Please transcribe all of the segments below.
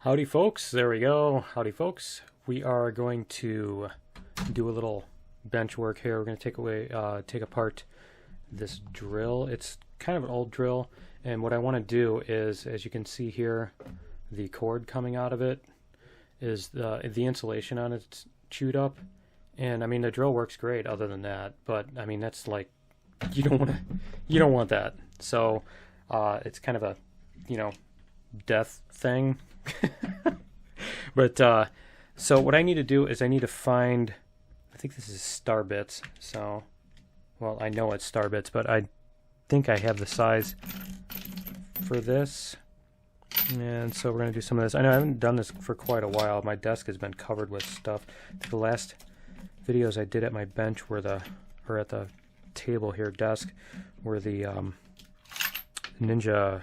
Howdy folks, there we go. Howdy folks. We are going to do a little bench work here. We're going to take apart this drill. It's kind of an old drill, and what I want to do is, as you can see here, the cord coming out of it is the insulation on it's chewed up. And I mean, the drill works great other than that, but I mean, that's like, you don't want that. So it's kind of a, death thing. But so what I need to do is I need to find, I think this is star bits. So, well, I know it's star bits, but I think I have the size for this. And so we're going to do some of this. I know I haven't done this for quite a while. My desk has been covered with stuff. The last videos I did at my bench were at the table here, desk, were the ninja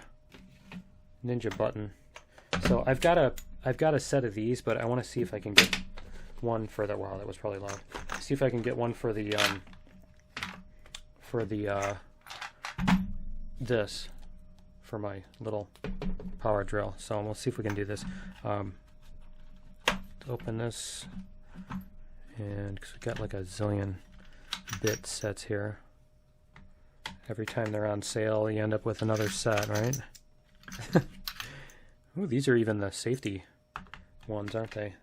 button. So I've got a set of these, but I want to see if I can get one for the, wow, that was probably loud. See if I can get one for the this for my little power drill. So we'll see if we can do this. Open this, and because we've got like a zillion bit sets here. Every time they're on sale, you end up with another set, right? Ooh, these are even the safety ones, aren't they?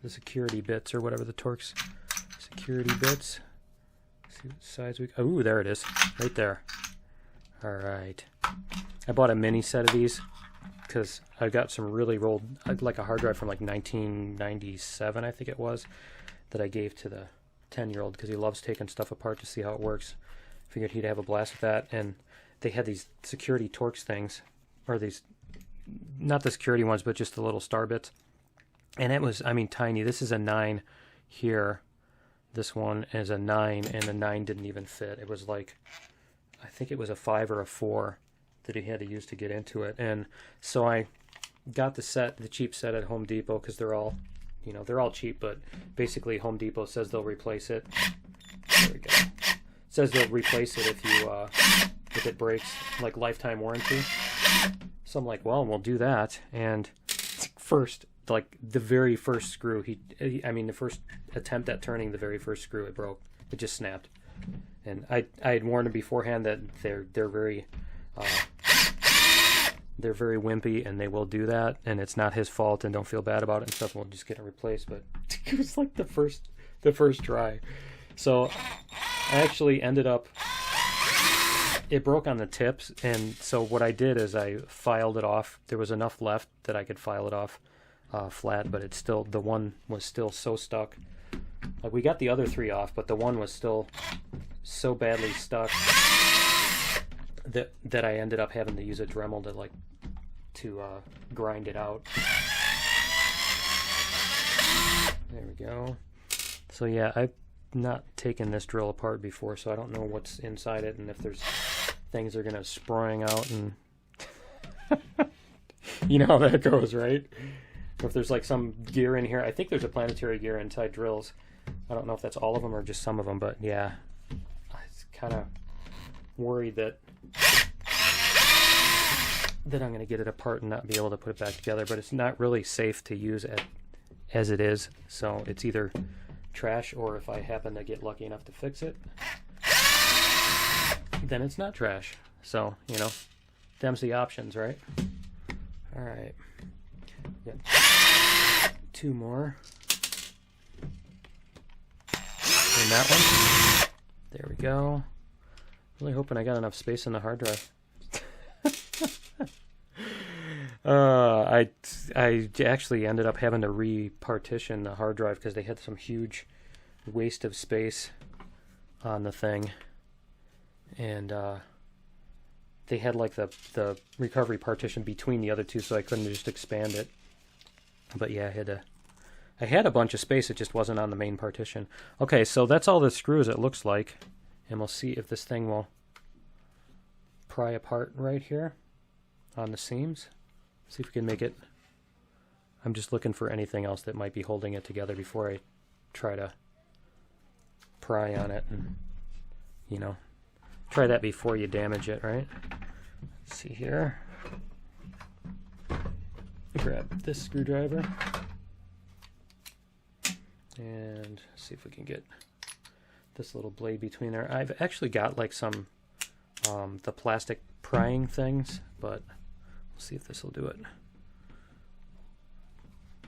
The security bits, or whatever the Torx security bits. See what size we... Ooh, there it is. Right there. Alright. I bought a mini set of these because I got some really rolled... like a hard drive from like 1997, I think it was, that I gave to the 10-year-old because he loves taking stuff apart to see how it works. Figured he'd have a blast with that. And they had these security Torx things, or these... not the security ones, but just the little star bits. And it was, I mean, tiny. This is a 9 here. This one is a 9, and the 9 didn't even fit. It was like, I think it was a 5 or a 4 that he had to use to get into it. And so I got the cheap set at Home Depot, because they're all, they're all cheap, but basically Home Depot says they'll replace it. There we go. Says they'll replace it if it breaks, like lifetime warranty. So I'm like, well, we'll do that. And first, like the very first screw, the first attempt at turning the very first screw, it broke. It just snapped. And I had warned him beforehand that they're very wimpy, and they will do that. And it's not his fault, and don't feel bad about it and stuff. We'll just get it replaced. But it was like the first try. So I actually ended up. It broke on the tips, and so what I did is I filed it off. There was enough left that I could file it off flat, but the one was still so stuck. Like, we got the other 3 off, but the one was still so badly stuck that I ended up having to use a Dremel to grind it out. There we go. So yeah, I've not taken this drill apart before, so I don't know what's inside it, and if there's things are gonna spraying out, and you know how that goes, right? Or if there's like some gear in here. I think there's a planetary gear inside drills. I don't know if that's all of them or just some of them, but yeah, I was kind of worried that I'm gonna get it apart and not be able to put it back together. But it's not really safe to use as it is, so it's either trash, or if I happen to get lucky enough to fix it, then it's not trash. So, them's the options, right? Alright. Got 2 more. And that one. There we go. Really hoping I got enough space in the hard drive. I actually ended up having to repartition the hard drive because they had some huge waste of space on the thing, and they had like the recovery partition between the other two, so I couldn't just expand it. But yeah, I had a bunch of space, it just wasn't on the main partition. Okay, so that's all the screws it looks like, and we'll see if this thing will pry apart right here on the seams. See if we can make it. I'm just looking for anything else that might be holding it together before I try to pry on it, and try that before you damage it, right? Let's see here. grab this screwdriver and see if we can get this little blade between there. I've actually got like some the plastic prying things, but we'll see if this will do it.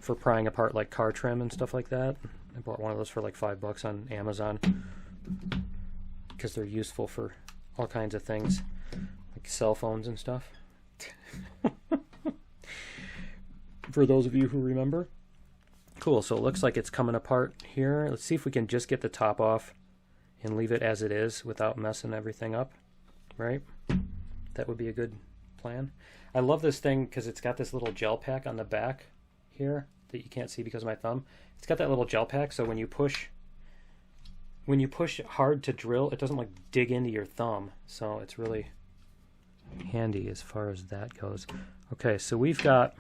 For prying apart like car trim and stuff like that. I bought one of those for like $5 on Amazon because they're useful for all kinds of things, like cell phones and stuff. For those of you who remember. Cool, so it looks like it's coming apart here. Let's see if we can just get the top off and leave it as it is without messing everything up, right? That would be a good plan. I love this thing because it's got this little gel pack on the back here that you can't see because of my thumb. It's got that little gel pack, so when you push hard to drill, it doesn't like dig into your thumb. So it's really handy as far as that goes. Okay, so we've got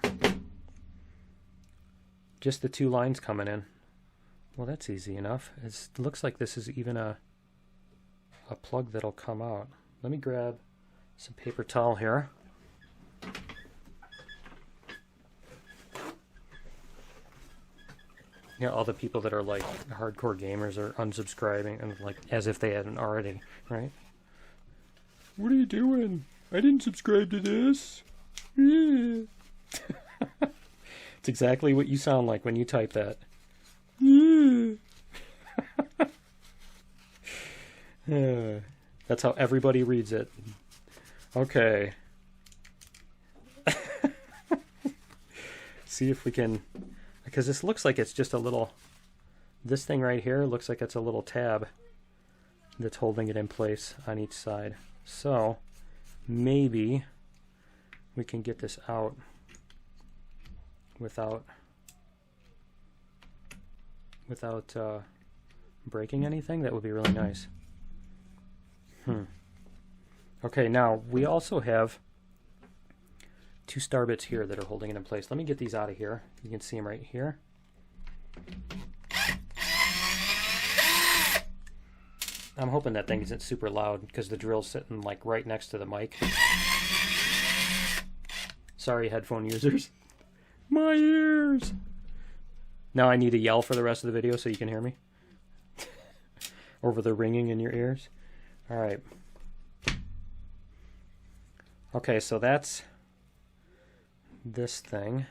just the 2 lines coming in. Well, that's easy enough. It looks like this is even a plug that'll come out. Let me grab some paper towel here. Yeah, all the people that are like hardcore gamers are unsubscribing and like as if they hadn't already, right? What are you doing? I didn't subscribe to this. Yeah. It's exactly what you sound like when you type that. Yeah. That's how everybody reads it. Okay. See if we can, because this looks like it's just a little, this thing right here looks like it's a little tab that's holding it in place on each side. So maybe we can get this out without breaking anything. That would be really nice. Okay, now we also have 2 star bits here that are holding it in place. Let me get these out of here. You can see them right here. I'm hoping that thing isn't super loud because the drill's sitting like right next to the mic. Sorry, headphone users. My ears! Now I need to yell for the rest of the video so you can hear me. Over the ringing in your ears. Alright. Okay, so that's this thing.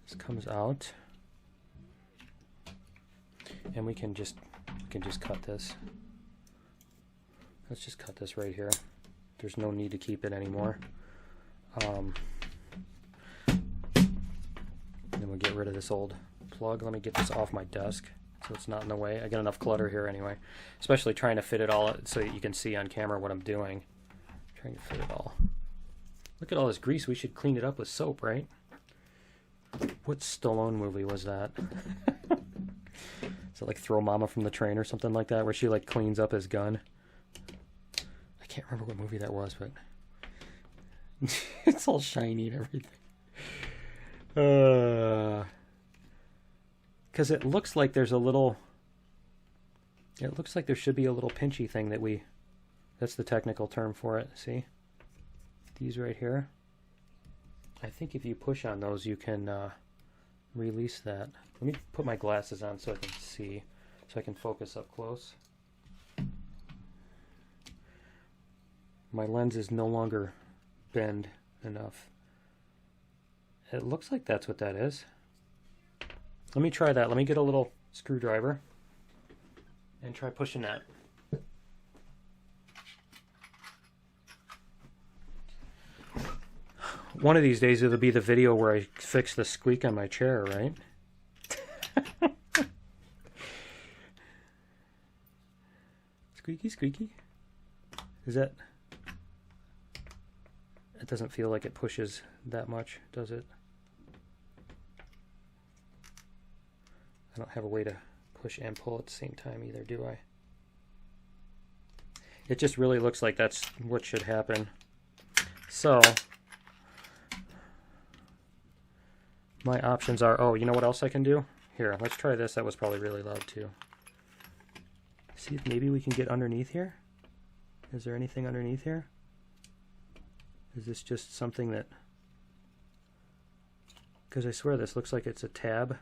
This comes out. And we can just cut this. Let's just cut this right here. There's no need to keep it anymore. Then we'll get rid of this old plug. Let me get this off my desk so it's not in the way. I got enough clutter here anyway. Especially trying to fit it all so that you can see on camera what I'm doing. Trying to fit it all. Look at all this grease. We should clean it up with soap, right? What Stallone movie was that? Is it like Throw Mama from the Train or something like that, where she like cleans up his gun? I can't remember what movie that was, but it's all shiny and everything. Because it looks like there's a little, it looks like there should be a little pinchy thing that that's the technical term for it, see? These right here. I think if you push on those you can release that. Let me put my glasses on so I can see, so I can focus up close. My lens is no longer bend enough. It looks like that's what that is. Let me try that. Let me get a little screwdriver and try pushing that. One of these days it'll be the video where I fix the squeak on my chair, right? Squeaky, squeaky. Is that... It doesn't feel like it pushes that much, does it? I don't have a way to push and pull at the same time either, do I? It just really looks like that's what should happen. So, my options are, oh, you know what else I can do? Here, let's try this. That was probably really loud too. See if maybe we can get underneath here. Is there anything underneath here? Is this just something that Because I swear this looks like it's a tab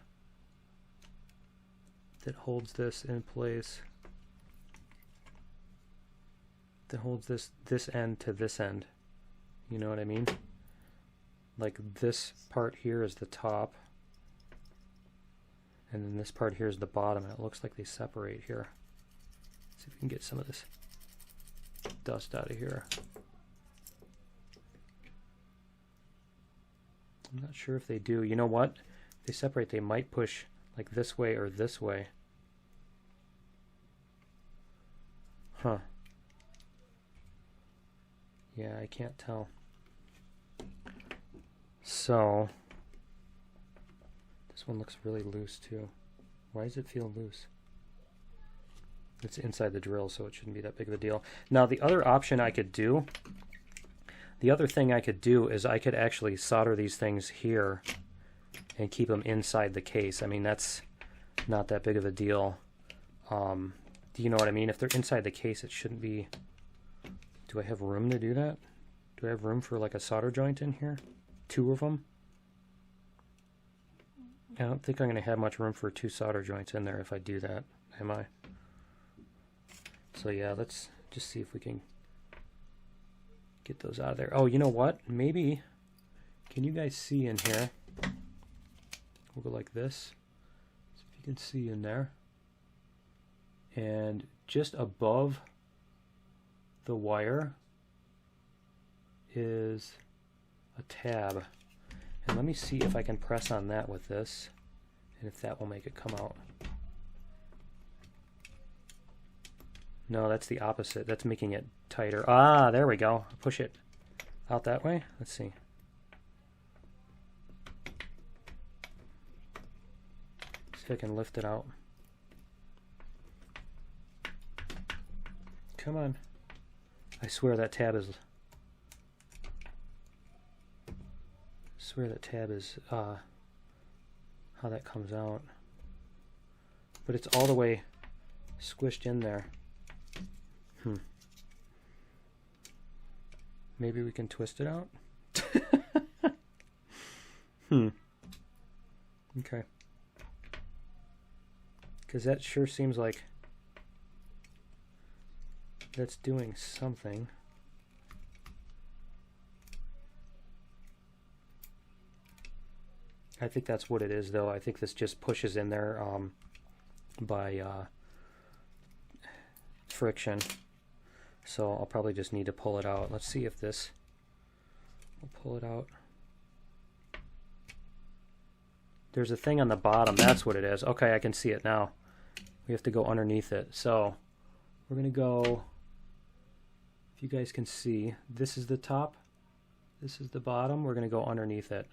that holds this in place. That holds this end to this end. You know what I mean? Like this part here is the top. And then this part here is the bottom. And it looks like they separate here. See if we can get some of this dust out of here. I'm not sure if they do. You know what? If they separate, they might push like this way or this way. Huh. Yeah, I can't tell. So, this one looks really loose too. Why does it feel loose? It's inside the drill, so it shouldn't be that big of a deal. Now, the other option I could do, the other thing I could do is I could actually solder these things here and keep them inside the case. I mean, that's not that big of a deal. Do you know what I mean? If they're inside the case, it shouldn't be... Do I have room to do that? Do I have room for like a solder joint in here? 2 of them? I don't think I'm going to have much room for 2 solder joints in there if I do that, am I? So yeah, let's just see if we can get those out of there. Oh, you know what? Maybe, can you guys see in here? We'll go like this. See if you can see in there. And just above the wire is a tab. And let me see if I can press on that with this and if that will make it come out. No, that's the opposite. That's making it tighter. Ah, there we go. Push it out that way. Let's see. See if I can lift it out. Come on. I swear that tab is... how that comes out. But it's all the way squished in there. Maybe we can twist it out? Okay. Because that sure seems like that's doing something. I think that's what it is, though. I think this just pushes in there by friction. So I'll probably just need to pull it out. Let's see if this will pull it out. There's a thing on the bottom. That's what it is. Okay, I can see it now. We have to go underneath it. So we're going to go, if you guys can see, this is the top. This is the bottom. We're going to go underneath it.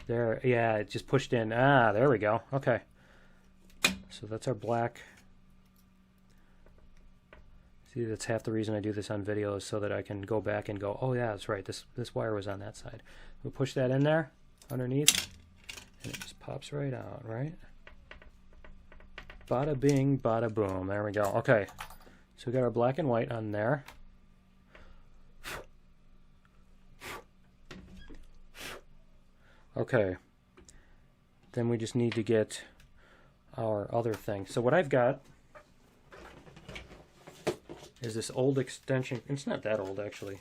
There, yeah, it just pushed in. Ah, there we go. Okay. So that's our black. See, that's half the reason I do this on video is so that I can go back and go, oh yeah, that's right, this wire was on that side. We'll push that in there, underneath, and it just pops right out, right? Bada bing, bada boom. There we go. Okay, so we got our black and white on there. Okay, then we just need to get our other thing. So what I've got is this old extension. It's not that old actually,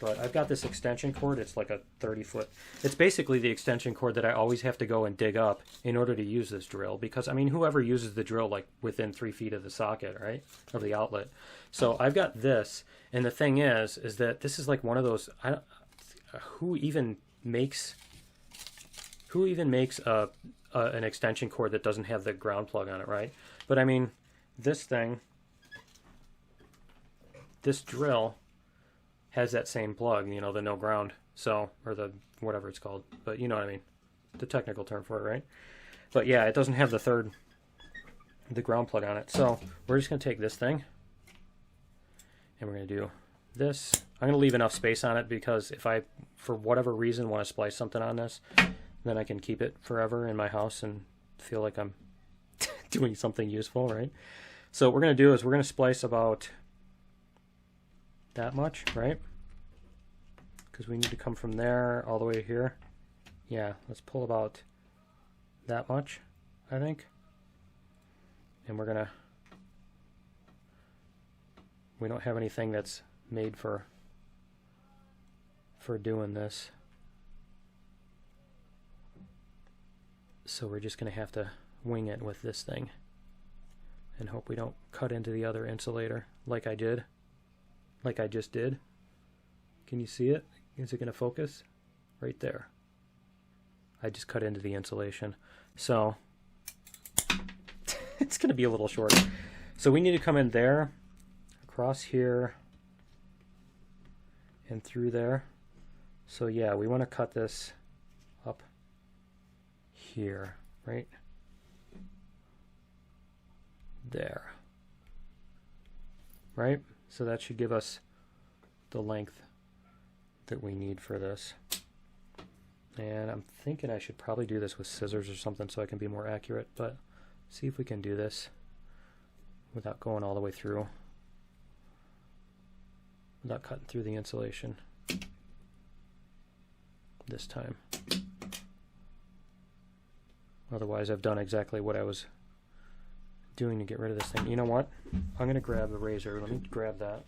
but I've got this extension cord. It's like a 30-foot. It's basically the extension cord that I always have to go and dig up in order to use this drill, because I mean, whoever uses the drill like within 3 feet of the socket, right, of the outlet. So I've got this, and the thing is that this is like one of those. Who even makes an extension cord that doesn't have the ground plug on it, right? But I mean, this thing, this drill has that same plug, you know, the no ground, so, or the whatever it's called, but you know what I mean, the technical term for it, right? But yeah, it doesn't have the ground plug on it. So we're just going to take this thing and we're going to do this. I'm going to leave enough space on it because if I, for whatever reason, want to splice something on this, then I can keep it forever in my house and feel like I'm doing something useful, right? So what we're going to do is we're going to splice about that much, right? because we need to come from there all the way here. Yeah, let's pull about that much, I think. And we're gonna, we don't have anything that's made for doing this. So we're just gonna have to wing it with this thing and hope we don't cut into the other insulator like I did. Like I just did. Can you see it? Is it gonna focus? Right there. I just cut into the insulation. So it's gonna be a little short. So we need to come in there, across here, and through there. So yeah, we want to cut this up here, right? There. Right? So that should give us the length that we need for this. And I'm thinking I should probably do this with scissors or something so I can be more accurate, but see if we can do this without going all the way through, without cutting through the insulation this time. Otherwise, I've done exactly what I was doing to get rid of this thing. You know what? I'm going to grab a razor. Let me grab that.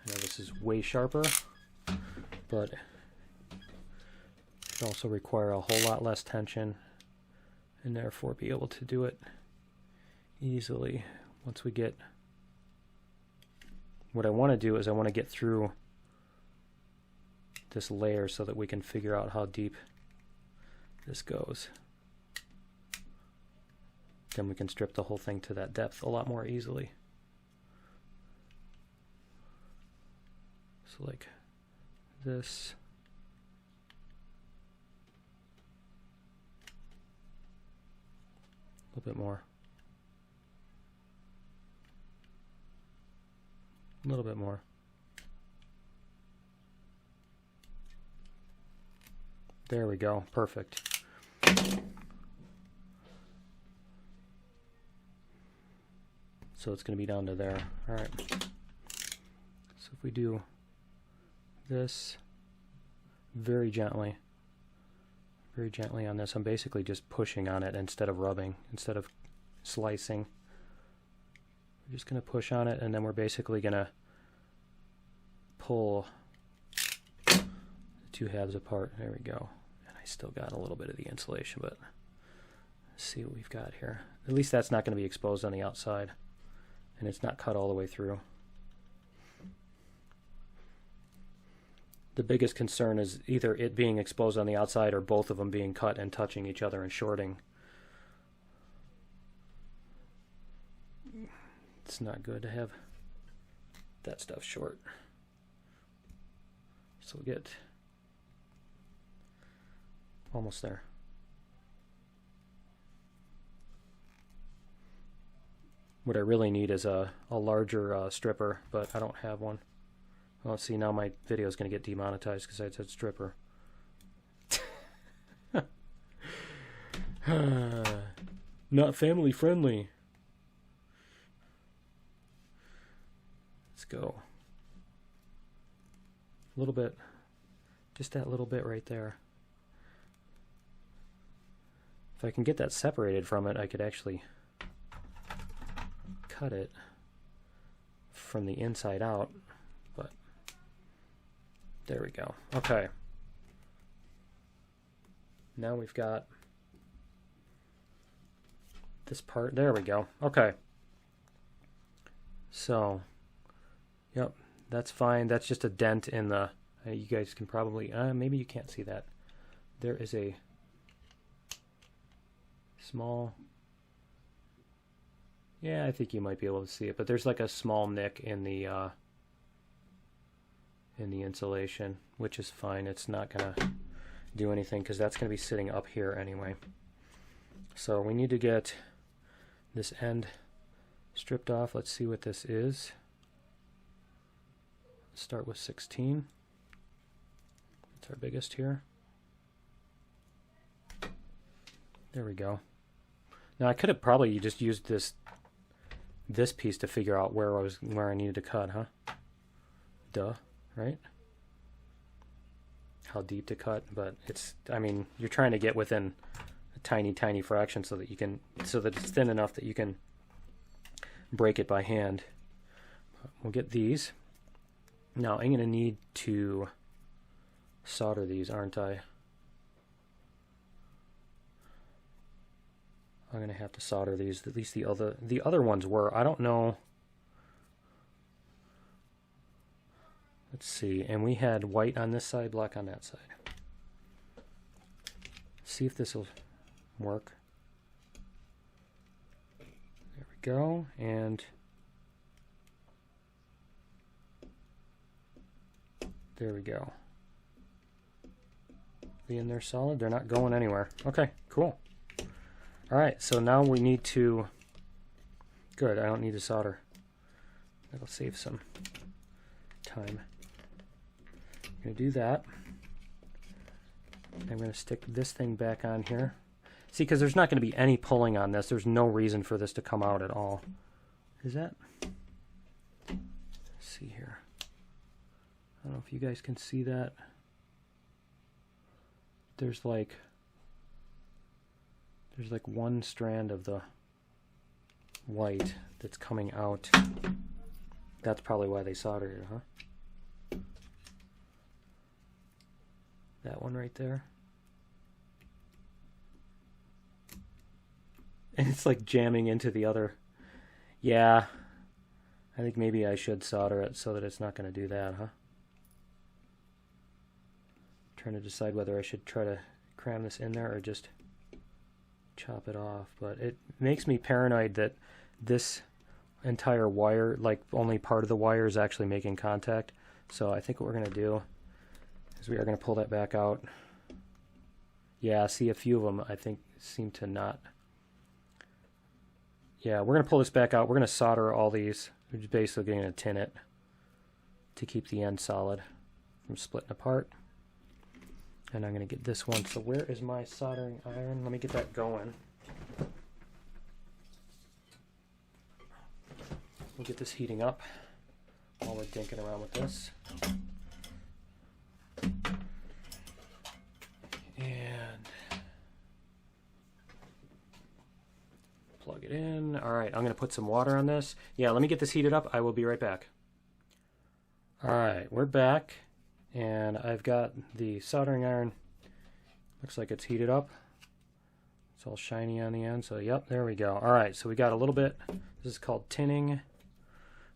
I know this is way sharper, but it also require a whole lot less tension and therefore be able to do it easily once we get. What I want to do is I want to get through this layer so that we can figure out how deep this goes. Then we can strip the whole thing to that depth a lot more easily. So like this. A little bit more. A little bit more. There we go. Perfect. So it's going to be down to there. All right. So if we do this very gently on this, I'm basically just pushing on it instead of rubbing, instead of slicing. We're just going to push on it, and then we're basically going to pull the two halves apart. There we go. And I still got a little bit of the insulation, but let's see what we've got here. At least that's not going to be exposed on the outside, and it's not cut all the way through. The biggest concern is either it being exposed on the outside or both of them being cut and touching each other and shorting. It's not good to have that stuff short. So we'll get almost there. What I really need is a larger stripper, but I don't have one. Well, see, now my video is going to get demonetized because I said stripper. Not family friendly. Let's go. A little bit. Just that little bit right there. If I can get that separated from it, I could actually cut it from the inside out. But there we go. Okay. Now we've got this part. There we go. Okay. So, yep, that's fine. That's just a dent in the, you guys can probably, maybe you can't see that. There is a small, yeah, I think you might be able to see it, but there's like a small nick in the insulation, which is fine. It's not gonna do anything because that's gonna be sitting up here anyway. So we need to get this end stripped off. Let's see what this is. Let's start with 16. It's our biggest here. There we go. Now I could have probably just used this this piece to figure out where I needed to cut, huh? Duh, right? How deep to cut, but it's, I mean, you're trying to get within a tiny fraction so that it's thin enough that you can break it by hand. We'll get these. Now I'm going to need to solder these, aren't I? I'm going to have to solder these. At least the other ones were. I don't know. Let's see. And we had white on this side, black on that side. See if this will work. There we go. And there we go. Be in there solid. They're not going anywhere. Okay, cool. All right, so now we need to, good, I don't need to solder. That'll save some time. I'm going to do that. I'm going to stick this thing back on here. See, because there's not going to be any pulling on this. There's no reason for this to come out at all. Is that? Let's see here. I don't know if you guys can see that. There's like one strand of the white that's coming out. That's probably why they soldered it, huh? That one right there. And it's like jamming into the other. Yeah, I think maybe I should solder it so that it's not going to do that, huh? Trying to decide whether I should try to cram this in there or just chop it off, but it makes me paranoid that this entire wire, like only part of the wire, is actually making contact. So I think what we're going to do is we are going to pull that back out. Yeah, see, a few of them I think seem to not. Yeah, we're going to pull this back out. We're going to solder all these. We're just basically going to tin it to keep the end solid from splitting apart. And I'm going to get this one. So where is my soldering iron? Let me get that going. We'll get this heating up while we're dinking around with this. And plug it in. All right, I'm going to put some water on this. Yeah, let me get this heated up. I will be right back. All right, we're back. And I've got the soldering iron. Looks like it's heated up. It's all shiny on the end. So, yep, there we go. All right, so we got a little bit. This is called tinning.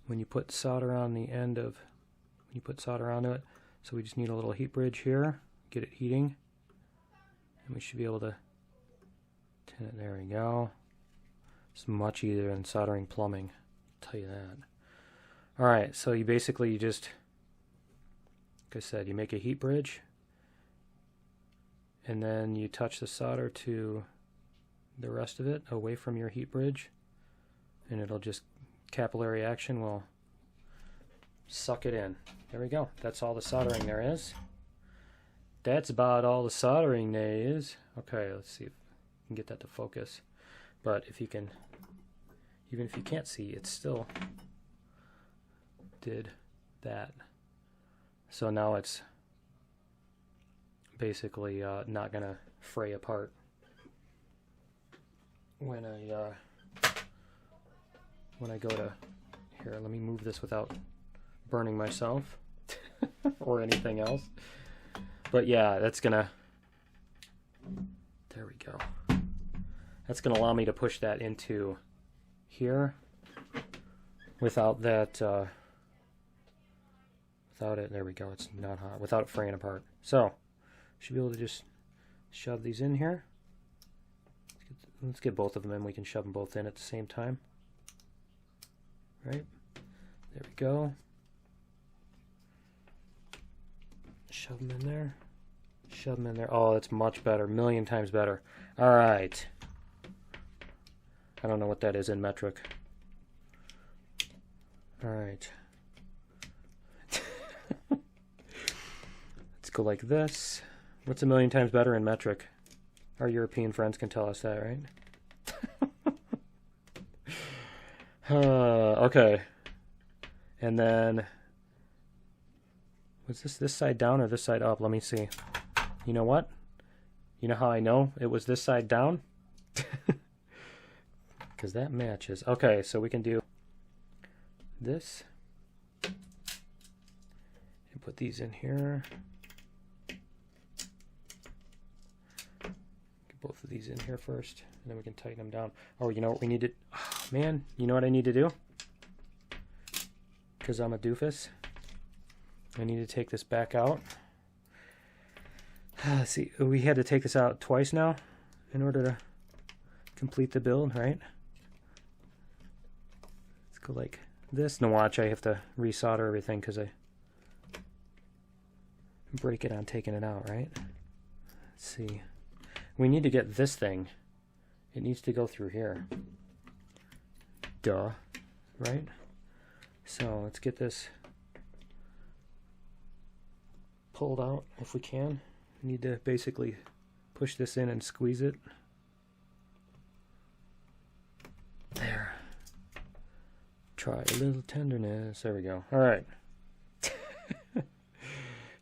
When you put solder on the end of, when you put solder onto it. So we just need a little heat bridge here. Get it heating. And we should be able to tin it. There we go. It's much easier than soldering plumbing. I'll tell you that. All right, so you basically just, like I said, you make a heat bridge, and then you touch the solder to the rest of it away from your heat bridge, and it'll just, capillary action will suck it in. There we go. That's all the soldering there is. That's about all the soldering there is. Okay, let's see if we can get that to focus. But if you can, even if you can't see, it still did that. So now it's basically not going to fray apart when I go to, here, let me move this without burning myself or anything else. But yeah, that's going to, there we go. That's going to allow me to push that into here without that, without it, there we go, it's not hot, without it fraying apart. So, should be able to just shove these in here. Let's get both of them in. We can shove them both in at the same time. Right? There we go. Shove them in there. Shove them in there. Oh, that's much better. A million times better. All right. I don't know what that is in metric. All right. Let's go like this. What's a million times better in metric? Our European friends can tell us that, right? Okay. And then, was this side down or this side up? Let me see. You know what? You know how I know it was this side down? Because that matches. Okay, so we can do this. And put these in here. Get both of these in here first. And then we can tighten them down. Oh, you know what we need to... Oh, man, you know what I need to do? Because I'm a doofus. I need to take this back out. See, we had to take this out twice now in order to complete the build, right? Let's go like this. Now watch, I have to resolder everything because I break it on taking it out, right? Let's see. We need to get this thing. It needs to go through here. Duh, right? So let's get this pulled out if we can. We need to basically push this in and squeeze it. There. Try a little tenderness. There we go. All right.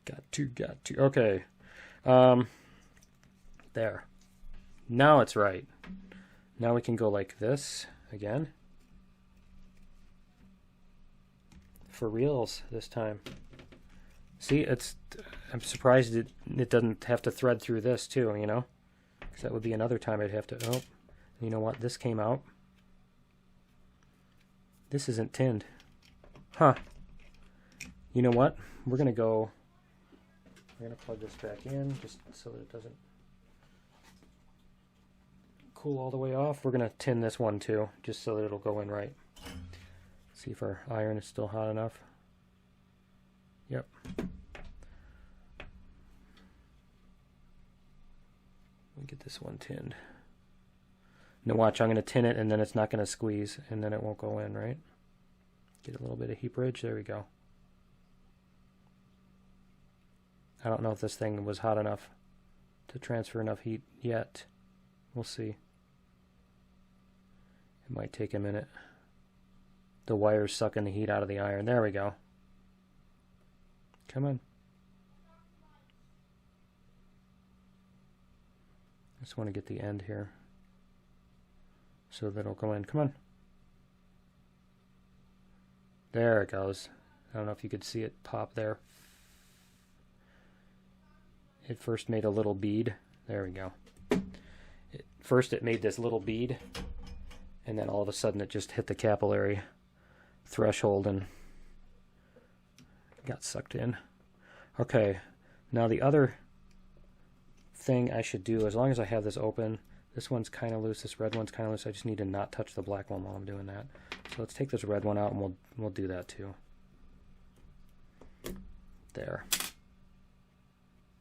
Got to. Okay. There. Now it's right. Now we can go like this again. For reals this time. See, I'm surprised it doesn't have to thread through this too, you know? Because that would be another time I'd have to... Oh, you know what? This came out. This isn't tinned. Huh. You know what? We're going to plug this back in just so that it doesn't cool all the way off. We're going to tin this one too, just so that it'll go in right. See if our iron is still hot enough. Yep. Let me get this one tinned. Now watch, I'm going to tin it and then it's not going to squeeze and then it won't go in, right? Get a little bit of heat bridge. There we go. I don't know if this thing was hot enough to transfer enough heat yet. We'll see. It might take a minute. The wire's sucking the heat out of the iron. There we go. Come on. I just want to get the end here so that it'll go in. Come on. There it goes. I don't know if you could see it pop there. It first made a little bead. There we go. First it made this little bead, and then all of a sudden it just hit the capillary threshold and got sucked in. Okay, now the other thing I should do, as long as I have this open, this one's kind of loose, this red one's kind of loose, I just need to not touch the black one while I'm doing that. So let's take this red one out and we'll do that too. There.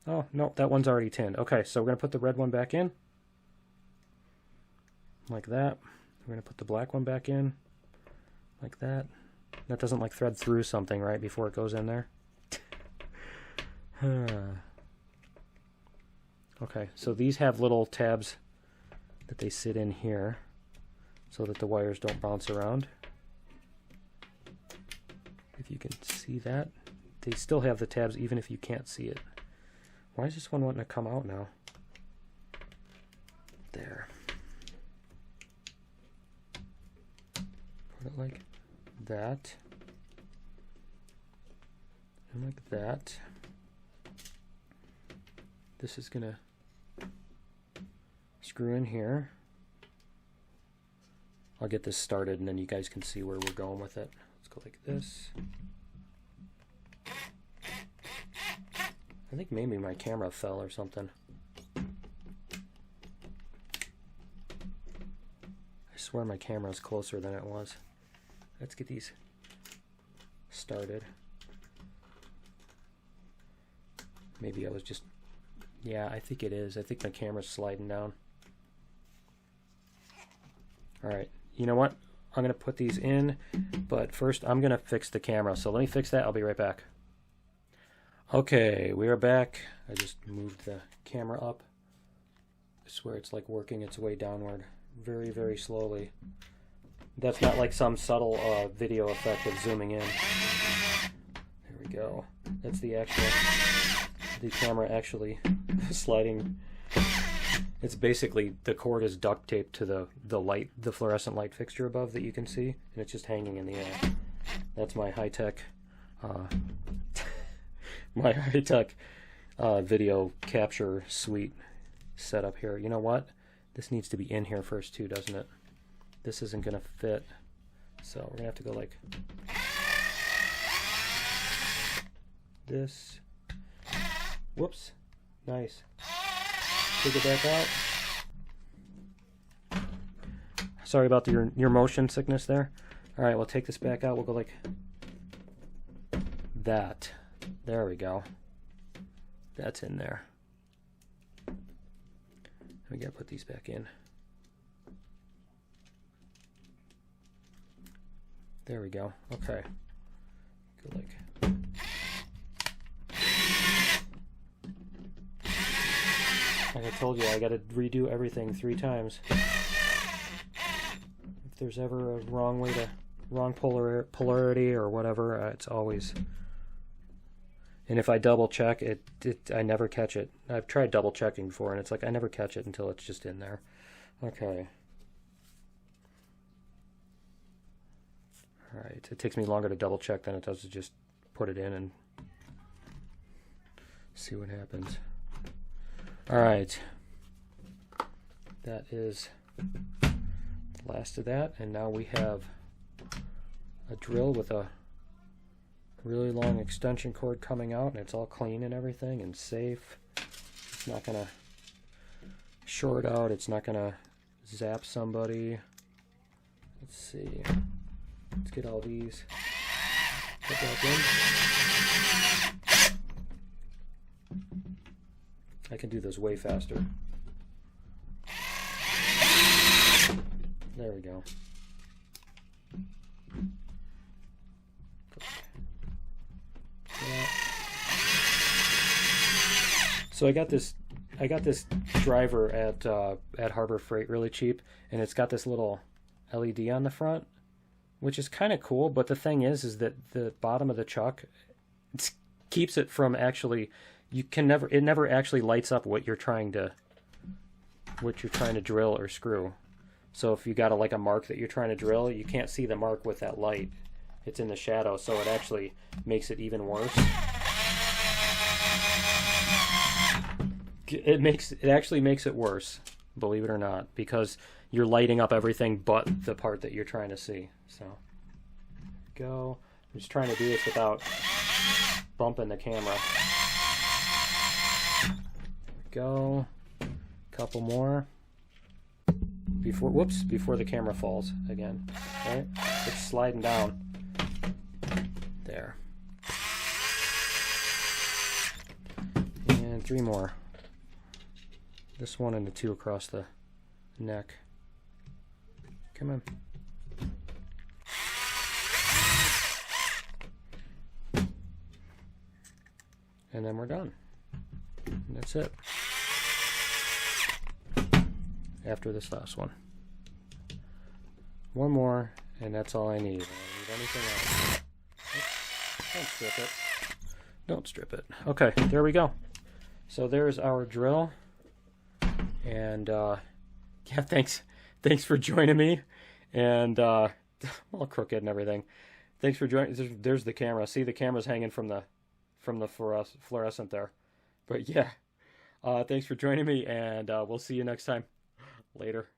Oh, no, that one's already tinned. Okay, so we're going to put the red one back in. Like that. We're going to put the black one back in. Like that. That doesn't like thread through something, right, before it goes in there. Okay, so these have little tabs that they sit in here so that the wires don't bounce around. If you can see that. They still have the tabs even if you can't see it. Why is this one wanting to come out now? There. Put it like that. And like that. This is gonna screw in here. I'll get this started and then you guys can see where we're going with it. Let's go like this. I think maybe my camera fell or something. I swear my camera's closer than it was. Let's get these started. Maybe I was just... Yeah, I think it is. I think my camera's sliding down. Alright, you know what? I'm going to put these in, but first I'm going to fix the camera. So let me fix that. I'll be right back. Okay, we are back. I just moved the camera up. I swear it's like working its way downward very, very slowly. That's not like some subtle video effect of zooming in. There we go. That's the camera actually sliding. It's basically the cord is duct taped to the fluorescent light fixture above that you can see, and it's just hanging in the air. That's my high-tech video capture suite setup here. You know what? This needs to be in here first too, doesn't it? This isn't gonna fit, so we're gonna have to go like this. Whoops. Nice. Take it back out. Sorry about your motion sickness there. Alright, we'll take this back out. We'll go like that. There we go. That's in there. We gotta put these back in. There we go. Okay. Go like. Like I told you, I gotta redo everything 3 times. If there's ever a wrong polarity or whatever, it's always. And if I double check it, I never catch it. I've tried double checking before, and it's like I never catch it until it's just in there. Okay. All right. It takes me longer to double check than it does to just put it in and see what happens. All right. That is the last of that, and now we have a drill with a really long extension cord coming out, and it's all clean and everything and safe. It's not gonna short out, it's not gonna zap somebody. Let's see. Let's get all these put back in. I can do this way faster. There we go. So I got this driver at Harbor Freight really cheap, and it's got this little LED on the front, which is kind of cool. But the thing is that the bottom of the chuck keeps it from actually. It never actually lights up what you're trying to drill or screw. So if you got a mark that you're trying to drill, you can't see the mark with that light. It's in the shadow, so it actually makes it even worse. It actually makes it worse, believe it or not, because you're lighting up everything but the part that you're trying to see. So, go. I'm just trying to do this without bumping the camera. Go. Couple more. Before the camera falls again. Right? It's sliding down. There. And 3 more. This one and the 2 across the neck. Come on. And then we're done. And that's it. After this last one. One more, and that's all I need. I don't need anything else. Oops. Don't strip it. Don't strip it. Okay, there we go. So there's our drill. And yeah, thanks for joining me. And all crooked and everything. Thanks for joining. There's the camera. See, the camera's hanging from the fluorescent there. But yeah, thanks for joining me, and we'll see you next time. Later.